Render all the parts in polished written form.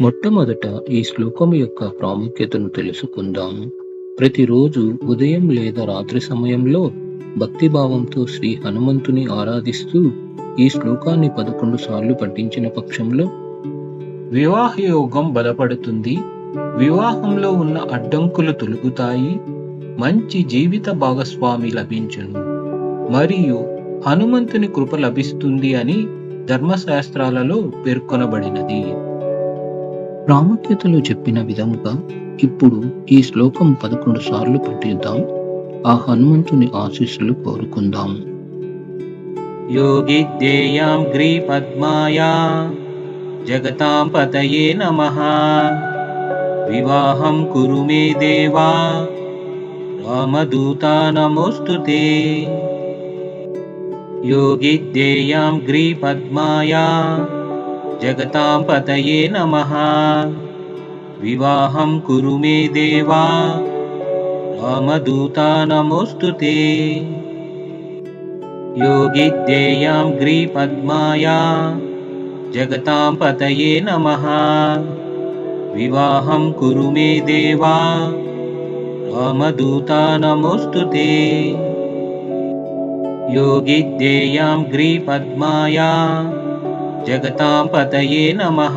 మొట్టమొదట ఈ శ్లోకం యొక్క ప్రాముఖ్యతను తెలుసుకుందాం. ప్రతిరోజు ఉదయం లేదా రాత్రి సమయంలో భక్తిభావంతో శ్రీ హనుమంతుని ఆరాధిస్తూ ఈ శ్లోకాన్ని 11 సార్లు పఠించిన పక్షంలో వివాహ యోగం బలపడుతుంది, వివాహంలో ఉన్న అడ్డంకులు తొలగుతాయి, మంచి జీవిత భాగస్వామి లభించును మరియు హనుమంతుని కృప లభిస్తుంది అని ధర్మశాస్త్రాలలో పేర్కొనబడినది. ప్రాముఖ్యతలో చెప్పిన విధముగా ఇప్పుడు ఈ శ్లోకం 11 సార్లు పఠిద్దాం. ఆ హనుమంతుని ఆశీస్సులు కోరుకుందాం. యోగిద్యేయాం గ్రీపద్మాయా జగతాం పతయే నమః. వివాహం కురు మే దేవా రామదూతా నమోస్తుతే. యోగిద్యేయాం గ్రీపద్మాయా జగతాం పతయే నమః. వివాహం కురు మే దేవా రామదూతా నమోస్తుతే. యోగిద్యేయాం గ్రీపద్మాయా జగతాం పతయే నమః. వివాహం కురు మే దేవా రామదూతా నమోస్తుతే. యోగిద్యేయాం గ్రీపద్మాయా జగతాం పతయే నమః.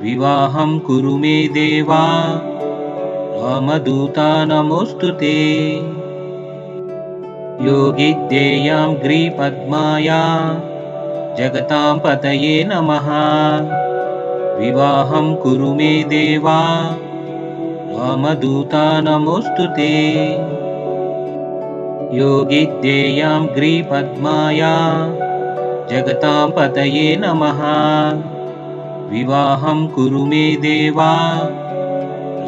వివాహం కురు మే దేవా రామదూతా నమోస్తుతే. యోగిద్యేయాం గ్రీపద్మాయా జగతాం పతయే నమః. వివాహం కురు మే దేవా రామదూతా నమోస్తుతే. యోగిద్యేయాం గ్రీపద్మాయా జగతాం పతయే నమః. వివాహం కురు మే దేవా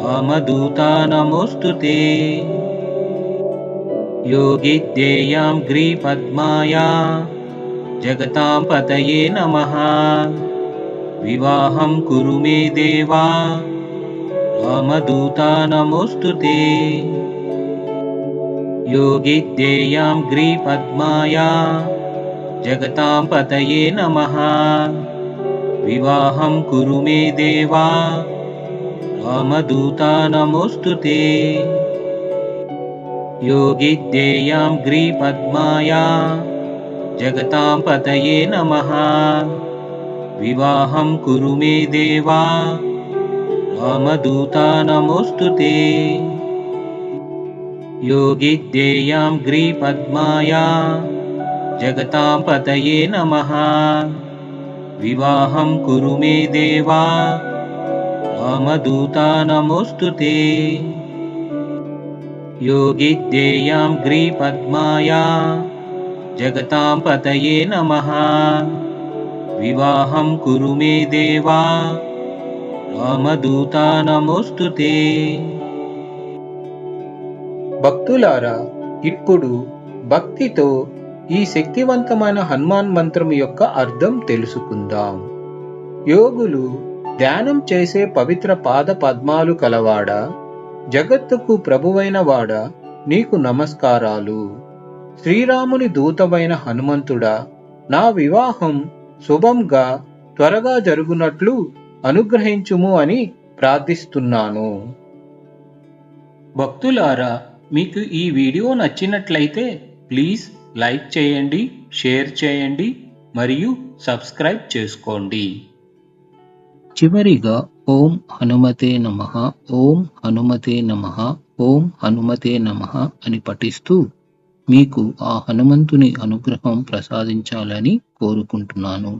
రామదూతా నమోస్తుతే. యోగిద్యేయాం గ్రీపద్మాయా జగతాం పతయే నమః. వివాహం కురు మే దేవా రామదూతా నమోస్తుతే. యోగిద్యేయాం గ్రీపద్మాయా జగతాం పతయే నమః. వివాహం కురు మే దేవా రామదూతా నమోస్తుతే. యోగిద్యేయాం గ్రీపద్మాయా జగతాం పతయే నమః. వివాహం కురు మే దేవా రామదూతా నమోస్తుతే. యోగిద్యేయాం గ్రీపద్మాయా జగతాం పతయే నమః. వివాహం కురు మే దేవా రామదూతా నమోస్తుతే. యోగిద్యేయాం గ్రీపద్మాయా జగతాం పతయే నమః. వివాహం కురు మే దేవా రామదూతా నమోస్తుతే. భక్తులారా, ఇప్పుడు భక్తితో ఈ శక్తివంతమైన హనుమాన్ మంత్రం యొక్క అర్థం తెలుసుకుందాం. యోగులు ధ్యానం చేసే పవిత్ర పాద పద్మాలు కలవాడా, జగత్తుకు ప్రభువైన వాడా, నీకు నమస్కారాలు. శ్రీరాముని దూతమైన హనుమంతుడా, నా వివాహం శుభంగా త్వరగా జరుగునట్లు అనుగ్రహించుము అని ప్రార్థిస్తున్నాను. భక్తులారా, మీకు ఈ వీడియో నచ్చినట్లయితే ప్లీజ్ లైక్ చేయండి, షేర్ చేయండి మరియు సబ్స్క్రైబ్ చేసుకోండి. చివరిగా ఓం హనుమతే నమః, ఓం హనుమతే నమః, ఓం హనుమతే నమః అని పఠిస్తూ మీకు ఆ హనుమంతుని అనుగ్రహం ప్రసాదించాలని కోరుకుంటున్నాను.